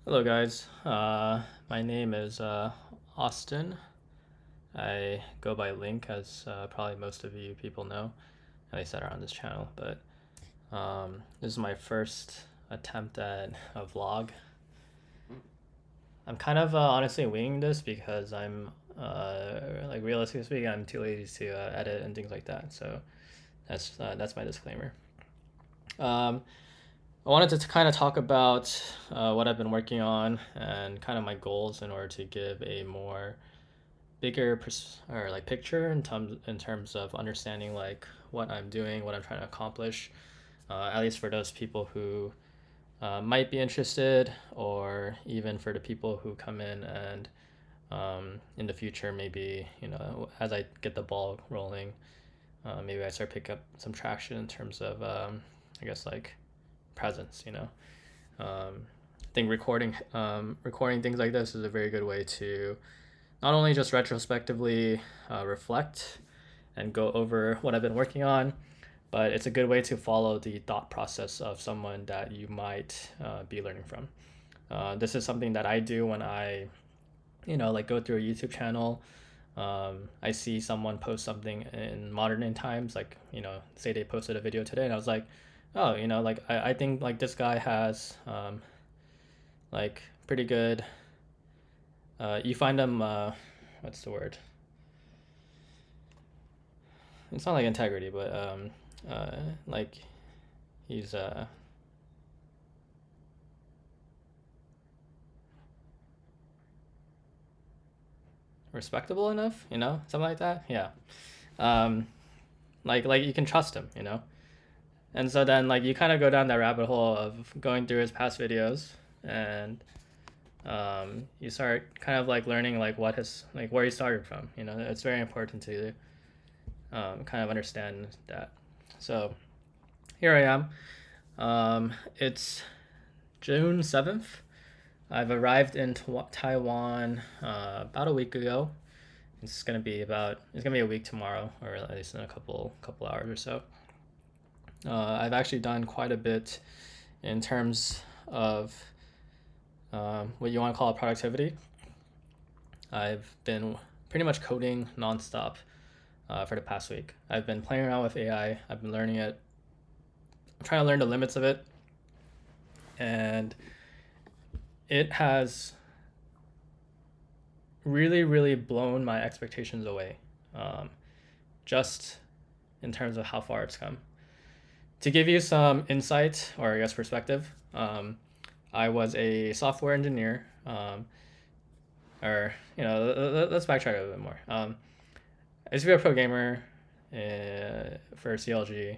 Hello, guys. My name is Austin. I go by Link, as probably most of you people know, at least that are on this channel. But this is my first attempt at a vlog. I'm kind of honestly winging this because like realistically speaking, I'm too lazy to edit and things like that. So that's my disclaimer. Um, I wanted to kind of talk about what I've been working on and kind of my goals in order to give a more bigger or like picture in terms of understanding like what I'm doing, what I'm trying to accomplish. At least for those people who might be interested, or even for the people who come in and in the future, maybe as I get the ball rolling, maybe I start pick up some traction in terms of I guess like presence. I think recording things like this is a very good way to not only just retrospectively reflect and go over what I've been working on, but it's a good way to follow the thought process of someone that you might be learning from. This is something that I do when I, like go through a YouTube channel. I see someone post something in modern times, like, say they posted a video today, and I was like, oh, like I think like this guy has like pretty good. You find them. What's the word? It's not like integrity, but like he's respectable enough, something like that. Yeah. Um, like you can trust him. And so then like you kind of go down that rabbit hole of going through his past videos, and you start kind of like learning like what his like where he started from. It's very important to kind of understand that. So here I am. It's June 7th. I've arrived in Taiwan about a week ago. It's gonna be a week tomorrow, or at least in a couple hours or so. I've actually done quite a bit in terms of what you want to call productivity. I've been pretty much coding nonstop for the past week. I've been playing around with AI. I've been learning it. I'm trying to learn the limits of it, and it has really, really blown my expectations away, just in terms of how far it's come. To give you some insight, or I guess perspective, I was a software engineer, or let's backtrack a little bit more. I used to be a pro gamer for CLG.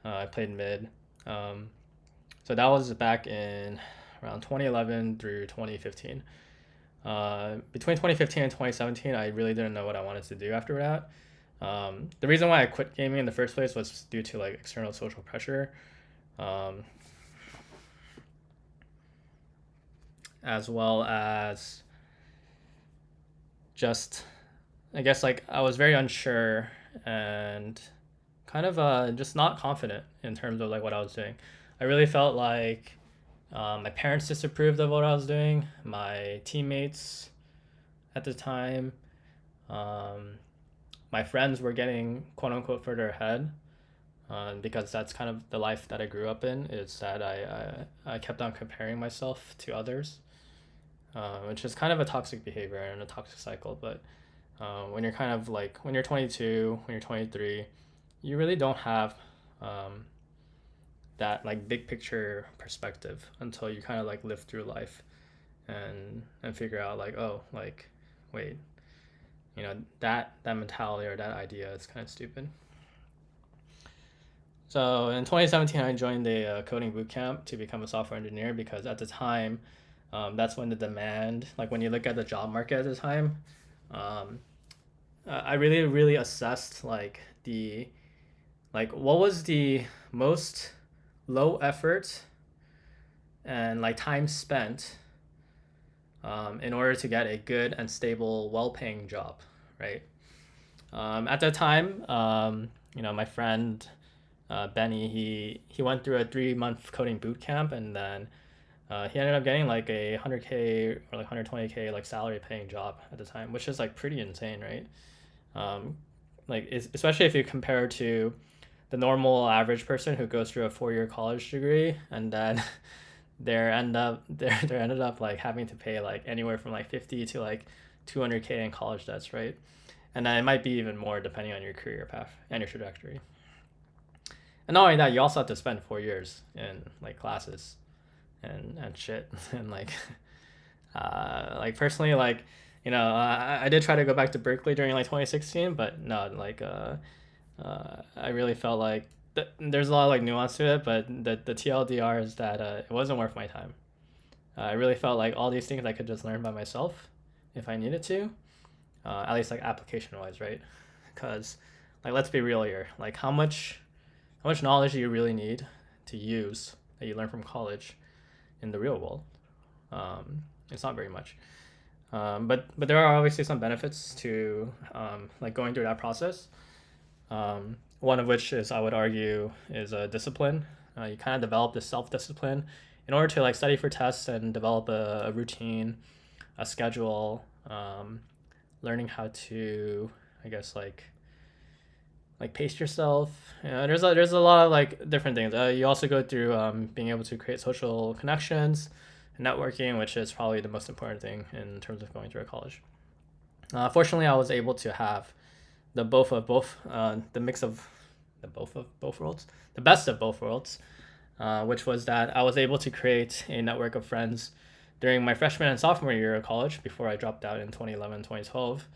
I played mid, so that was back in around 2011 through 2015. Between 2015 and 2017, I really didn't know what I wanted to do after that. The reason why I quit gaming in the first place was due to like external social pressure, um, as well as just, I guess like I was very unsure and kind of just not confident in terms of like what I was doing. I really felt like my parents disapproved of what I was doing. My teammates at the time, um, my friends were getting quote unquote further ahead, because that's kind of the life that I grew up in. Is that I kept on comparing myself to others, which is kind of a toxic behavior and a toxic cycle. But when you're kind of like when you're 22, when you're 23, you really don't have um, that like big picture perspective until you kind of like live through life and figure out like, oh, like wait, that mentality or that idea is kind of stupid. So in 2017, I joined a coding bootcamp to become a software engineer because at the time, that's when the demand, like when you look at the job market at the time, um, I really, really assessed like what was the most low effort and like time spent in order to get a good and stable, well-paying job, right? At that time, my friend Benny, he went through a 3-month coding boot camp, and then He ended up getting like a 100K or like 120K like salary paying job at the time, which is like pretty insane, right? Um, like especially if you compare to the normal average person who goes through a 4 year college degree and then they're ended up like having to pay like anywhere from like 50 to like 200K in college debts, right? And then it might be even more depending on your career path and your trajectory. And not only that, you also have to spend 4 years in like classes and shit and like personally I did try to go back to Berkeley during like 2016, but no, I really felt like there's a lot of like nuance to it, but the TLDR is that it wasn't worth my time. I really felt like all these things I could just learn by myself if I needed to, at least like application wise, right? Because like let's be real here, like how much knowledge do you really need to use that you learn from college in the real world? It's not very much. But there are obviously some benefits to like going through that process. One of which is I would argue is a discipline. You kind of develop this self discipline in order to like study for tests and develop a routine, a schedule, learning how to I guess pace yourself. There's a lot of like different things. You also go through being able to create social connections, networking, which is probably the most important thing in terms of going through a college. Fortunately, I was able to have the both of both, the mix of the both of both worlds, the best of both worlds, which was that I was able to create a network of friends during my freshman and sophomore year of college before I dropped out in 2011, 2012.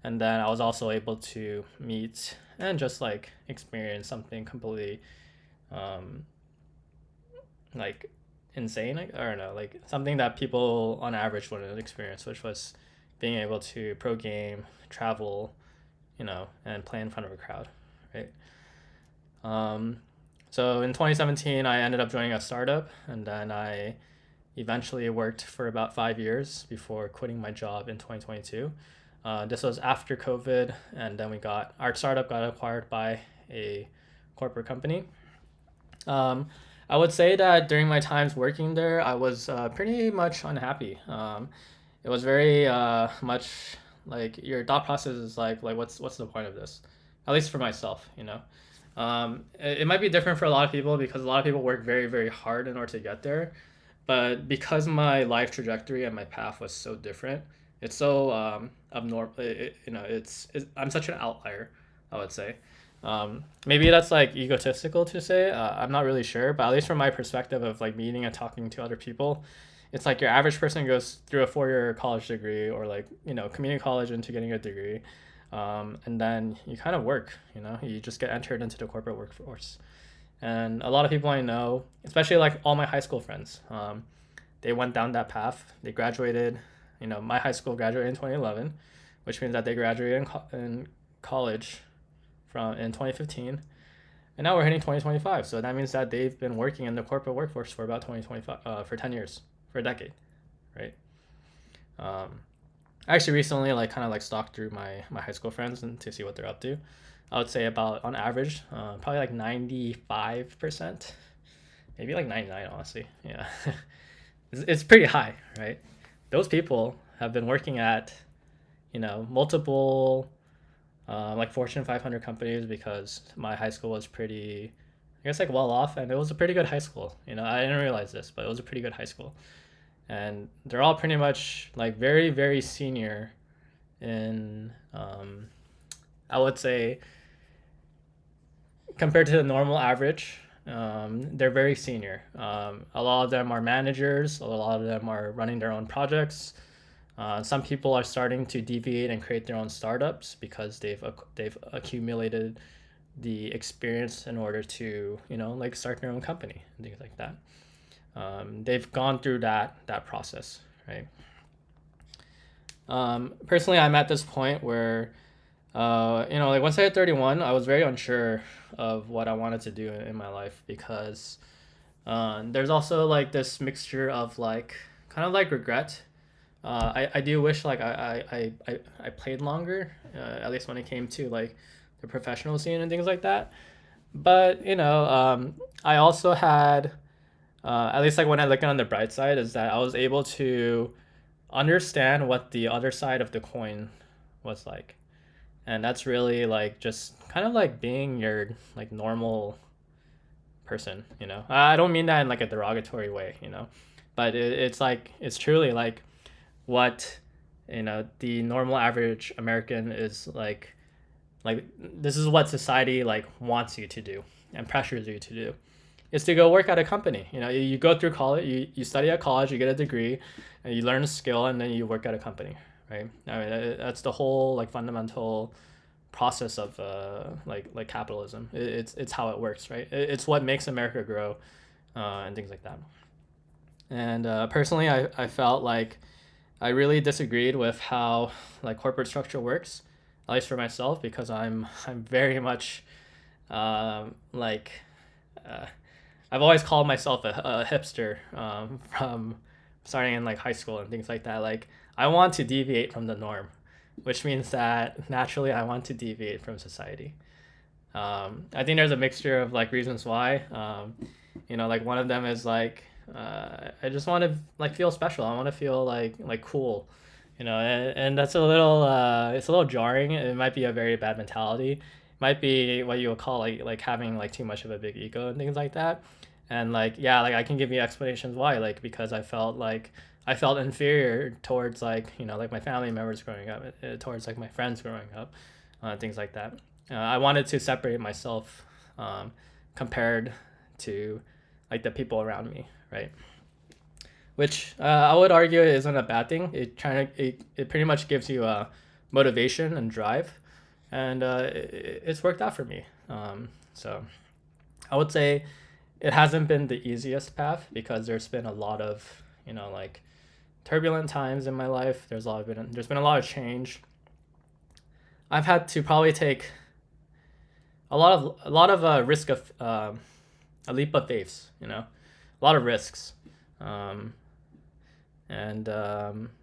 And then I was also able to meet and just like experience something completely um, like insane. I don't know, like something that people on average wouldn't experience, which was being able to pro game, travel, and play in front of a crowd, right? Um, so in 2017, I ended up joining a startup, and then I eventually worked for about 5 years before quitting my job in 2022. This was after COVID, and then our startup got acquired by a corporate company. Um, I would say that during my times working there, I was pretty much unhappy. It was very much like your thought process is like what's the point of this? At least for myself, you know. It might be different for a lot of people because a lot of people work very very hard in order to get there, but because my life trajectory and my path was so different, it's so abnormal. I'm such an outlier, I would say. Maybe that's like egotistical to say. I'm not really sure, but at least from my perspective of like meeting and talking to other people, it's like your average person goes through a 4 year college degree or like community college into getting a degree, and then you kind of work. You just get entered into the corporate workforce. And a lot of people I know, especially like all my high school friends, they went down that path. They graduated. My high school graduated in 2011, which means that they graduated in college in 2015, and now we're hitting 2025. So that means that they've been working in the corporate workforce for about 2025, for 10 years, for a decade, right? Um, I actually recently like kind of like stalked through my high school friends and to see what they're up to. I would say about on average, probably like 95%, maybe like 99, honestly. Yeah, it's pretty high, right? Those people have been working at multiple like Fortune 500 companies because my high school was pretty, I guess, like well off, and it was a pretty good high school. I didn't realize this, but it was a pretty good high school, and they're all pretty much like very very senior in I would say compared to the normal average. They're very senior. A lot of them are managers. A lot of them are running their own projects. Some people are starting to deviate and create their own startups because they've accumulated the experience in order to like start their own company and things like that. They've gone through that process, right? Personally, I'm at this point where like once I hit 31, I was very unsure of what I wanted to do in my life because there's also like this mixture of like kind of like regret. I do wish like I played longer, at least when it came to like the professional scene and things like that. But I also had at least like when I look on the bright side, is that I was able to understand what the other side of the coin was like. And that's really like just kind of like being your like normal person, you know. I don't mean that in like a derogatory way, you know, but it's like it's truly like what, you know, the normal average American is like this is what society like wants you to do and pressures you to do, is to go work at a company. You know, you go through college, you study at college, you get a degree, and you learn a skill, and then you work at a company, right? I mean, that's the whole like fundamental process of like capitalism. It's how it works, right? It's what makes America grow, and things like that. And personally, I felt like I really disagreed with how like corporate structure works, at least for myself, because I'm very much like uh, I've always called myself a hipster, from starting in like high school and things like that. Like I want to deviate from the norm, which means that naturally I want to deviate from society. I think there's a mixture of like reasons why. You know, like one of them is like I just want to like feel special. I want to feel like cool, you know, and that's a little it's a little jarring. It might be a very bad mentality. It might be what you would call like having like too much of a big ego and things like that. And like yeah, like I can give you explanations why. Like because I felt inferior towards like you know like my family members growing up, towards like my friends growing up, things like that. I wanted to separate myself, compared to like the people around me, right? Which I would argue isn't a bad thing. It pretty much gives you motivation and drive, and it's worked out for me. So I would say it hasn't been the easiest path because there's been a lot of you know like turbulent times in my life. There's been a lot of change. I've had to probably take a lot of risk of a leap of faith, you know, a lot of risks, um, and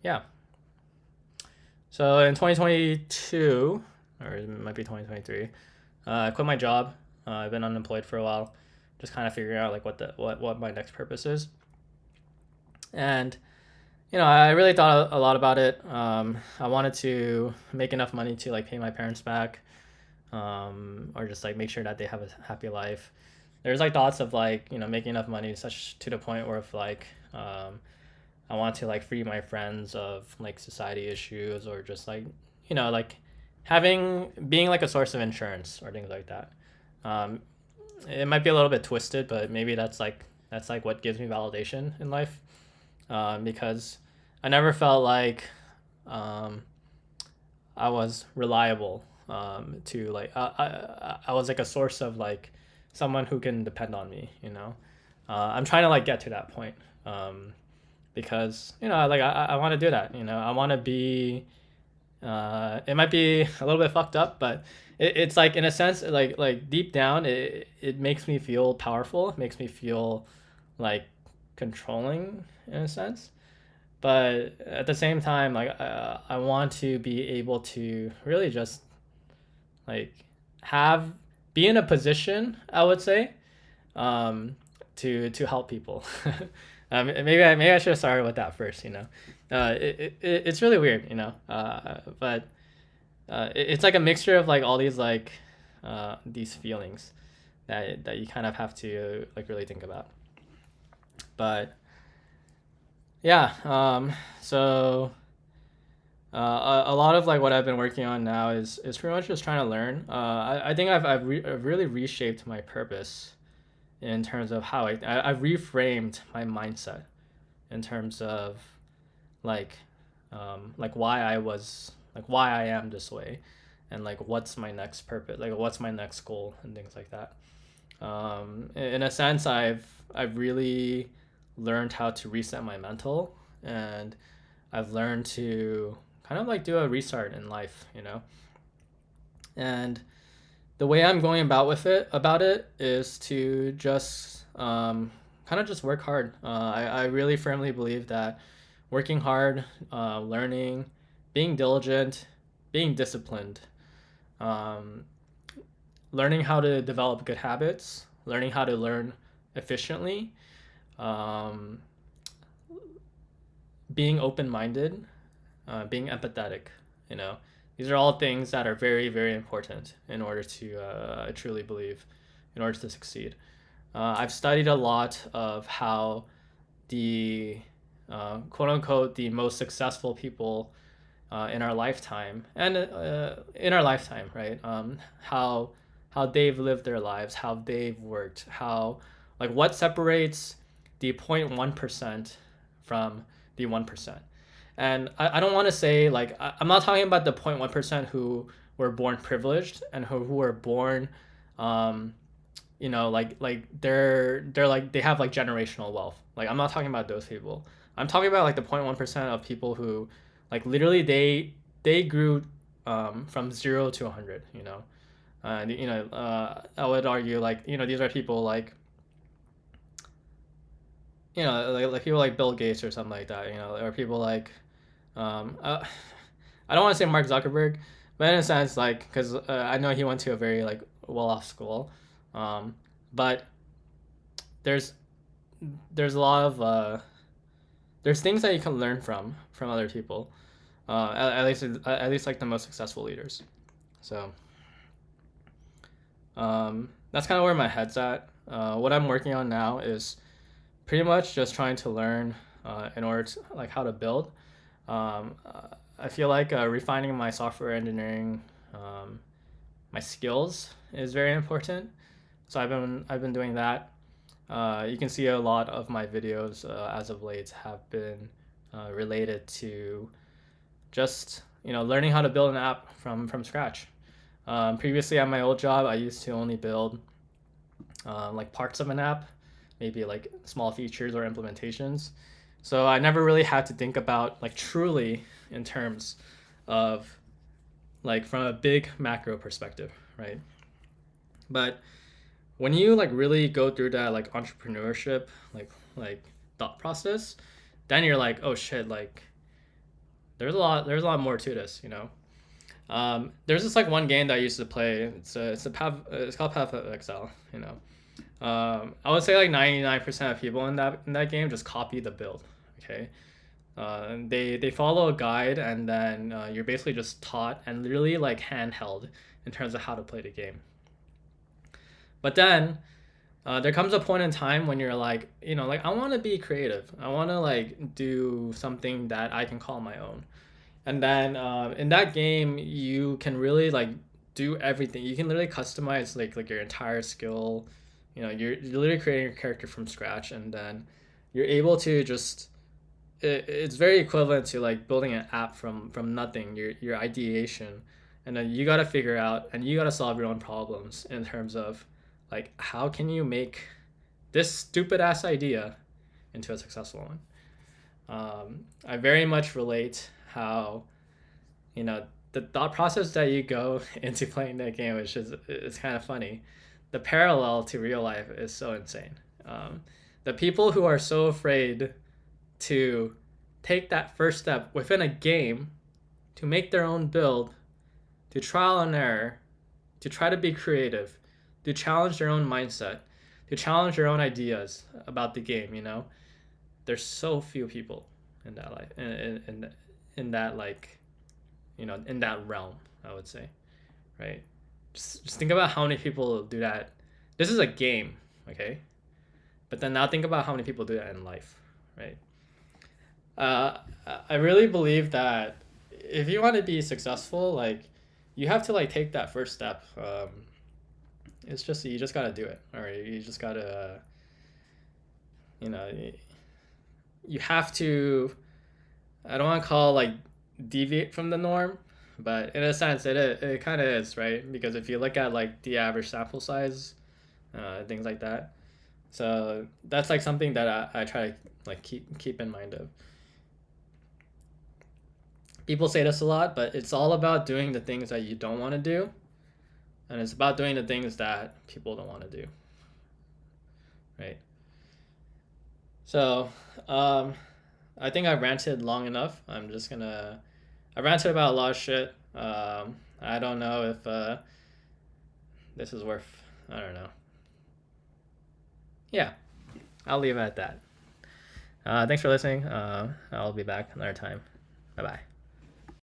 yeah. So in 2022, or it might be 2023, I quit my job. I've been unemployed for a while, just kind of figuring out like what my next purpose is, and you know I really thought a lot about it. I wanted to make enough money to like pay my parents back, or just like make sure that they have a happy life. There's like thoughts of like you know making enough money such to the point where if like I want to like free my friends of like society issues or just like you know like having being like a source of insurance or things like that. Um, it might be a little bit twisted, but maybe that's like what gives me validation in life, because I never felt like um, I was reliable, to like I was like a source of like someone who can depend on me, you know. I'm trying to like get to that point, because you know like I want to do that, you know. I want to be it might be a little bit fucked up, but it's like in a sense like deep down it makes me feel powerful. It makes me feel like controlling in a sense, but at the same time like I want to be able to really just like have be in a position, I would say, um, to help people. Maybe I should have started with that first, you know. It's really weird, you know, but it's like a mixture of like all these feelings that you kind of have to like really think about. But yeah, so a lot of like what I've been working on now is pretty much just trying to learn. I think I've really reshaped my purpose in terms of how I've reframed my mindset in terms of like why I am this way, and like what's my next purpose, like what's my next goal and things like that. In a sense, I've really learned how to reset my mental, and I've learned to kind of like do a restart in life, you know. And the way I'm going about it is to just kind of just work hard. I really firmly believe that working hard, learning, being diligent, being disciplined, um, learning how to develop good habits, learning how to learn efficiently, um, being open-minded, being empathetic. You know, these are all things that are very, very important in order to truly believe, in order to succeed. I've studied a lot of how the quote unquote the most successful people in our lifetime and in our lifetime, right? How they've lived their lives, how they've worked, how like what separates the 0.1% from the 1%. And I don't want to say like I'm not talking about the 0.1% who were born privileged and who were born um, they're like they have like generational wealth. Like I'm not talking about those people. I'm talking about like the 0.1% of people who like literally they grew from 0 to 100, you know. I would argue like, you know, these are people like, you know, like people like Bill Gates or something like that, you know, or people like um uh, I don't want to say Mark Zuckerberg, but in a sense like cuz I know he went to a very like well-off school. Um but there's there's a lot of there's things that you can learn from other people. At least like the most successful leaders. So that's kind of where my head's at. What I'm working on now is pretty much just trying to learn in order to like how to build. I feel like refining my software engineering, my skills is very important. So I've been doing that. You can see a lot of my videos as of late have been related to just, you know, learning how to build an app from scratch. Previously at my old job, I used to only build like parts of an app, maybe like small features or implementations. So I never really had to think about like truly in terms of like from a big macro perspective, right? But when you like really go through that like entrepreneurship like thought process, then you're like, oh shit, like there's a lot more to this, you know. There's this like one game that I used to play. It's called Path of Exile. You know, I would say like 99% of people in that game just copy the build. Okay, they follow a guide and then you're basically just taught and literally like handheld in terms of how to play the game. But then there comes a point in time when you're like, you know, like I want to be creative. I want to like do something that I can call my own. And then in that game, you can really like do everything. You can literally customize like your entire skill. You know, you're literally creating your character from scratch, and then you're able to just. It's very equivalent to like building an app from nothing. Your ideation, and then you gotta figure out and you gotta solve your own problems in terms of like how can you make this stupid ass idea into a successful one. I very much relate how, you know, the thought process that you go into playing that game, which is it's kind of funny. The parallel to real life is so insane. The people who are so afraid to take that first step within a game to make their own build, to trial and error, to try to be creative, to challenge their own mindset, to challenge their own ideas about the game. You know, there's so few people in that life in that like, you know, in that realm, I would say, right? Just think about how many people do that. This is a game, okay? But then now think about how many people do that in life, right? uh, I really believe that if you want to be successful, like you have to like take that first step. It's just you just gotta do it, or you just gotta, you know, you have to. I don't want to call like deviate from the norm, but in a sense, it kind of is, right? Because if you look at like the average sample size, things like that, so that's like something that I try to like keep in mind of. People say this a lot, but it's all about doing the things that you don't want to do, and it's about doing the things that people don't want to do, right? So, I think I've ranted long enough. I ranted about a lot of shit. I don't know if this is worth. I don't know. Yeah, I'll leave it at that. Thanks for listening. I'll be back another time. Bye bye.